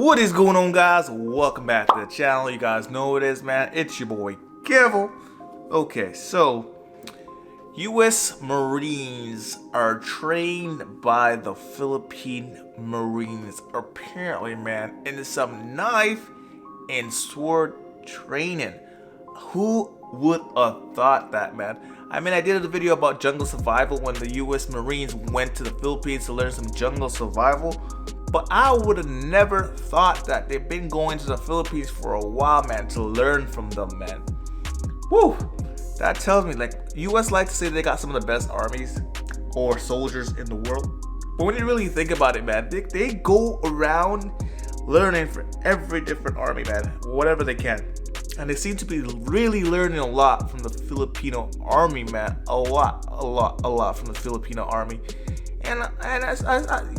What is going on, guys? Welcome back to the channel. You guys know what it is, man. It's your boy Careful. Okay, so US Marines are trained by the Philippine Marines, apparently, man, into some knife and sword training. Who would have thought that, man? I mean, I did a video about jungle survival when the US Marines went to the Philippines to learn some jungle survival, but I would have never thought that they've been going to the Philippines for a while, man, to learn from them, man. Woo! That tells me, like, US like to say they got some of the best armies or soldiers in the world, but when you really think about it, man, they go around learning for every different army, man, whatever they can. And they seem to be really learning a lot from the Filipino army, man. A lot from the Filipino army. And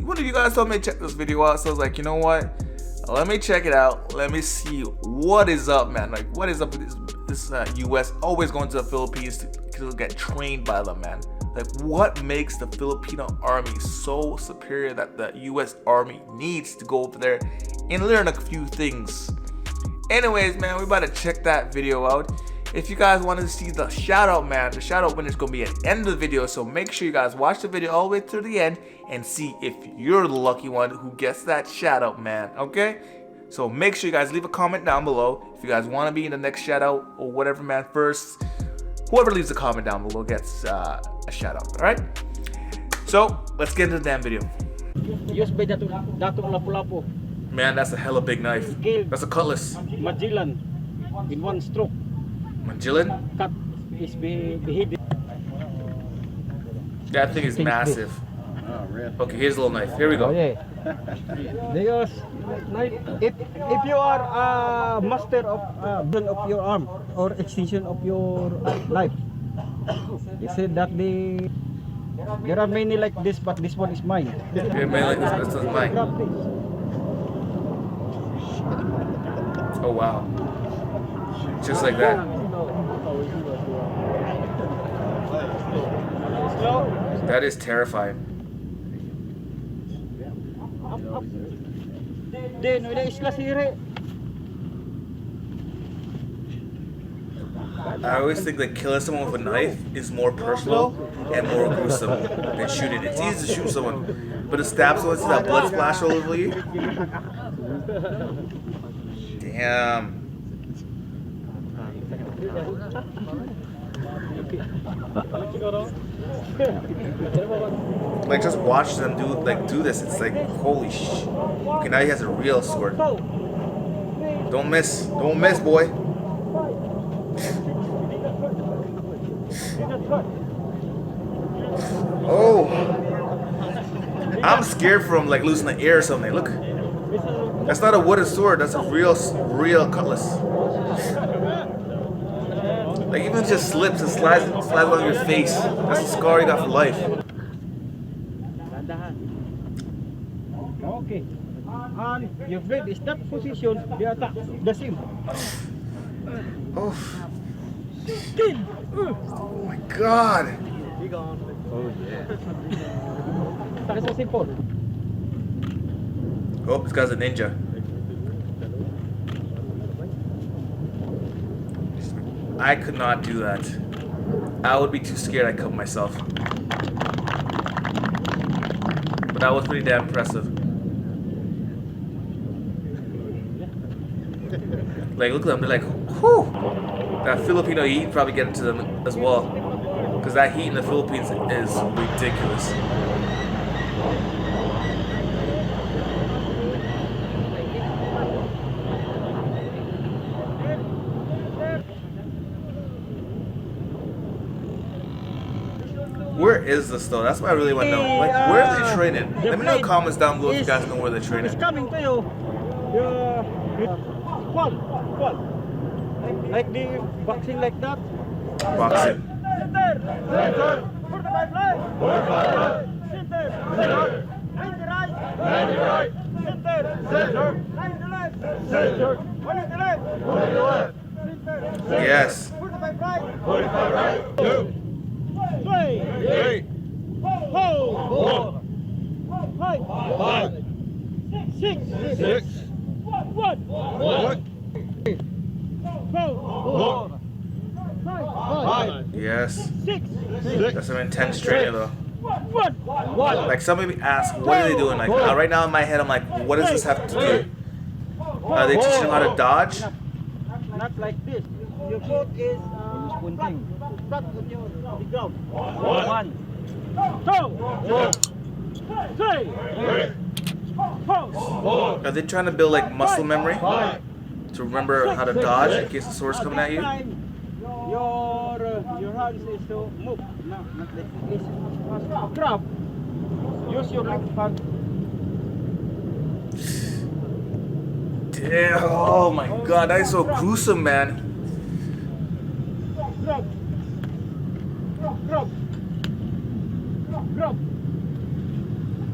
one of you guys told me to check this video out, so I was like, you know what? Let me check it out. Let me see what is up, man. Like, what is up with this US always going to the Philippines to get trained by them, man? Like, what makes the Filipino army so superior that the US army needs to go over there and learn a few things? Anyways, man, we're about to check that video out. If you guys want to see the shout out, man, the shout out winner is going to be at the end of the video, so make sure you guys watch the video all the way through the end and see if you're the lucky one who gets that shout out, man. Okay, so make sure you guys leave a comment down below if you guys want to be in the next shout out or whatever, man. First, whoever leaves a comment down below gets a shout out. All right, so let's get into the damn video. Man, that's a hella big knife. That's a cutlass. Magellan in one stroke. Magellan? Cut is beheaded. That thing is massive. Okay, here's a little knife. Here we go. Because if you are a master of your arm or extension of your life, they said that there are many like this, but this one is mine. There are many like this, but this is mine. Oh wow. Just like that. That is terrifying. I always think that killing someone with a knife is more personal and more gruesome than shooting. It's easy to shoot someone, but to stab someone, see that blood splash all over you? Damn. Like, just watch them do this. It's like, holy sh. Okay, now he has a real sword. Don't miss, boy. Oh, I'm scared for him, like losing the air or something. Look, that's not a wooden sword. That's a real cutlass. Like, even just slips and slides on your face. That's a scar you got for life. Okay. And your blade is that position, the attack, the same. Oh. Oh my god. Oh yeah. That's so simple. Oh, this guy's a ninja. I could not do that. I would be too scared I'd cut myself. But that was pretty damn impressive. Like, look at them, they're like, whew! That Filipino heat probably get into them as well. Because that heat in the Philippines is ridiculous. Where is this though? That's what I really want to know. Like, where are they training? Let me know in the comments down below if you guys know where they're training. It's coming to you. Quad. Like the boxing like that. Boxing. Yes. 3, 4, 5, 6, Yes. 6, That's some intense training though. 1. Like somebody asked, what are they doing? Like right now in my head, I'm like, what does this have to do? Are they teaching them how to dodge? Not like this. Your foot is flat on your on the ground. 1, 2, 3, 4. Are they trying to build like muscle memory to remember how to dodge in case the sword's coming at you? Your hands is to move. No, not like this. Grab. Use your left hand. Damn, oh my god, that is so gruesome, man. Grab. Grab. Grab.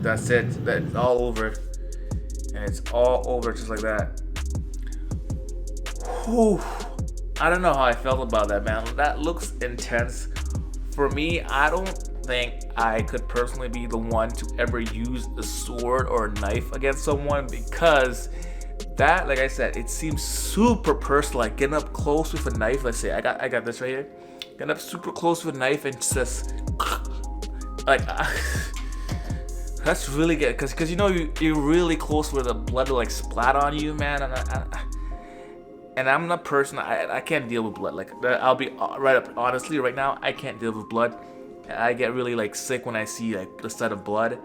That's it. That's all over. And it's all over just like that. Whew. I don't know how I felt about that, man. That looks intense. For me, I don't think I could personally be the one to ever use a sword or a knife against someone, because that, like I said, it seems super personal. Like getting up close with a knife. Let's say I got this right here. Getting up super close with a knife and just like that's really good, because you know you're really close where the blood will like splat on you, man. And I'm the person, I can't deal with blood. Like I'll be right up honestly right now, I can't deal with blood. I get really like sick when I see like the sight of blood.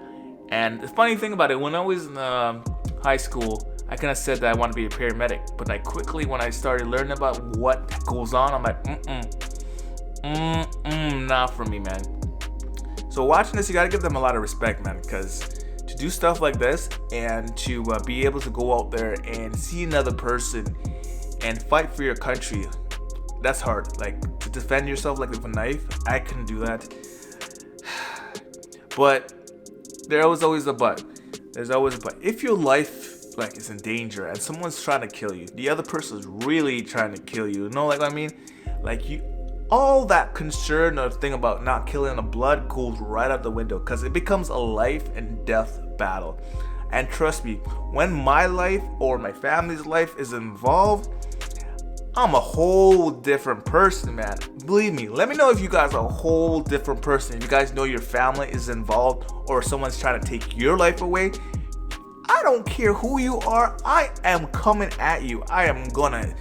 And the funny thing about it, when I was in high school, I kind of said that I want to be a paramedic, but I quickly, when I started learning about what goes on, I'm like, not for me, man. So watching this, you gotta give them a lot of respect, man, because to do stuff like this and to be able to go out there and see another person and fight for your country, that's hard. Like to defend yourself like with a knife, I couldn't do that. But there was always a but. There's always a but. If your life like is in danger and someone's trying to kill you, the other person's really trying to kill you. You know, like what I mean? Like you, all that concern or thing about not killing the blood goes right out the window, because it becomes a life and death battle. And trust me, when my life or my family's life is involved, I'm a whole different person, man. Believe me. Let me know if you guys are a whole different person. If you guys know your family is involved or someone's trying to take your life away, I don't care who you are. I am coming at you. I am gonna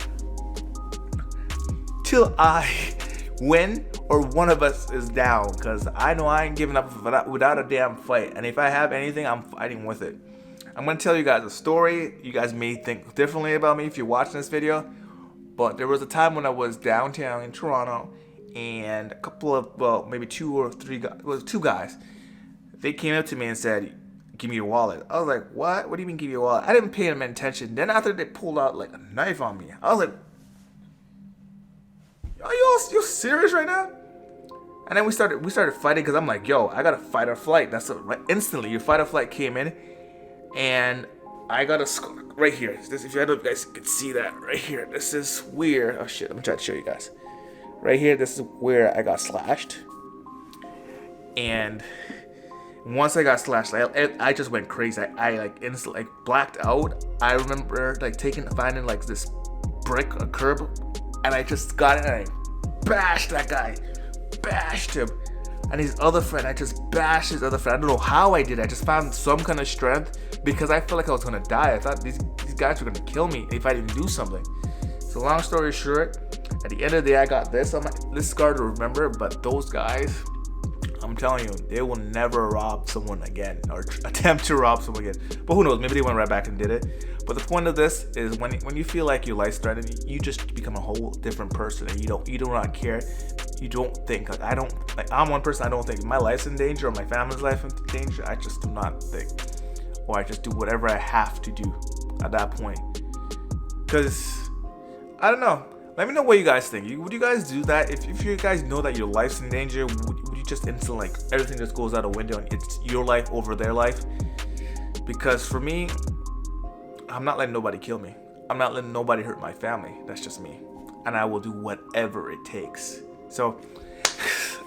till I win or one of us is down, because I know I ain't giving up without a damn fight. And if I have anything, I'm fighting with it. I'm gonna tell you guys a story. You guys may think differently about me if you're watching this video, but there was a time when I was downtown in Toronto, and a couple of, well, maybe 2 or 3 guys, it was 2 guys. They came up to me and said, "Give me your wallet." I was like, "What? What do you mean give you your wallet?" I didn't pay them attention. Then after they pulled out like a knife on me, I was like, "Are you serious right now?" And then we started fighting, because I'm like, "Yo, I gotta fight or flight." That's right. Instantly, your fight or flight came in, and I got a right here. This, if you guys can see that right here. This is where, oh shit, let me try to show you guys. Right here, this is where I got slashed. And once I got slashed, I just went crazy. I like instantly like blacked out. I remember like finding like this brick, a curb, and I just got it and I bashed that guy. Bashed him. And his other friend, I just bashed his other friend. I don't know how I did it. I just found some kind of strength, because I felt like I was gonna die. I thought these guys were gonna kill me if I didn't do something. So long story short, at the end of the day, I got this. This scar to remember, but those guys, I'm telling you, they will never rob someone again or attempt to rob someone again. But who knows? Maybe they went right back and did it. But the point of this is when you feel like your life's threatened, you just become a whole different person, and you do not care. You don't think like I'm one person. I don't think my life's in danger or my family's life in danger. I just do not think, or I just do whatever I have to do at that point. Because I don't know. Let me know what you guys think. Would you guys do that? If you guys know that your life's in danger, would you just instantly, like, everything just goes out the window and it's your life over their life? Because for me, I'm not letting nobody kill me. I'm not letting nobody hurt my family. That's just me. And I will do whatever it takes. So,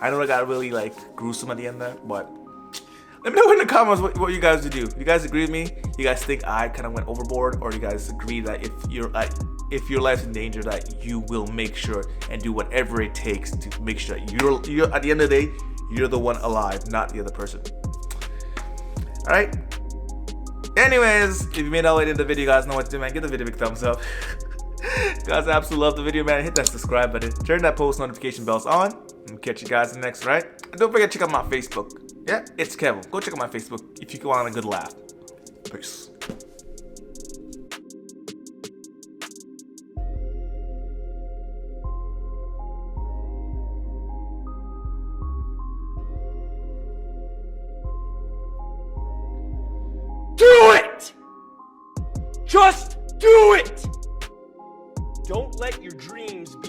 I know I got really, like, gruesome at the end there, but let me know in the comments what you guys would do. You guys agree with me? You guys think I kind of went overboard? Or you guys agree that if you're like, if your life's in danger, that you will make sure and do whatever it takes to make sure that you're at the end of the day, you're the one alive, not the other person. All right. Anyways, if you made it all the way into the video, you guys know what to do, man. Give the video a big thumbs up. Guys, I absolutely love the video, man. Hit that subscribe button, turn that post notification bells on, and catch you guys in the next, right? And don't forget to check out my Facebook. Yeah, it's Kevin. Go check out my Facebook if you want a good laugh. Peace. Do it! Just do it! Don't let your dreams be